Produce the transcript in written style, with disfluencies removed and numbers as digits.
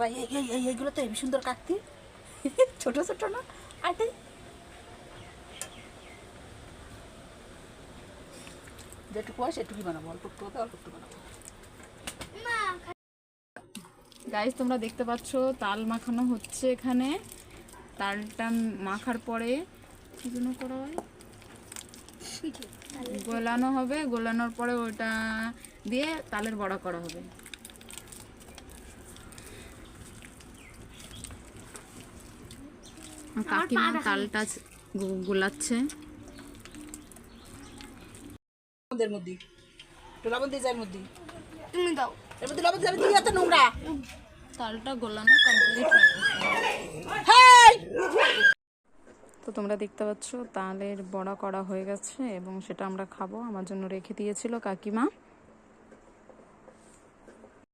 ভাই এইগুলো তো হেবি সুন্দর কাটতি, ছোট ছোট না আটে। যেটুকু হয় সেটুকুই বানাবো, অল্প একটু হবে, অল্প একটু বানাবো। গাইস তোমরা দেখতে পাচ্ছ তাল মাখানো হচ্ছে এখানে। তালটা মাখার পরে কি জন্য করা হয়, গোলানো হবে, গোলানোর পরে ওটা দিয়ে তালের বড়া করা হবে। কাকিমা তালটা গোলাচ্ছে। এর মধ্যে একটু লবণ দিয়ে যায়, মধ্যে তুমি দাও। এর মধ্যে লবণ যাবে, তুই এত নোংরা। তালটা গোলানো কমপ্লিট হয়ে গেছে। হেই তো তোমরা দেখতে পাচ্ছ তালের বড়া করা হয়ে গেছে এবং সেটা আমরা খাবো। আমার জন্য রেখে দিয়েছিল কাকিমা।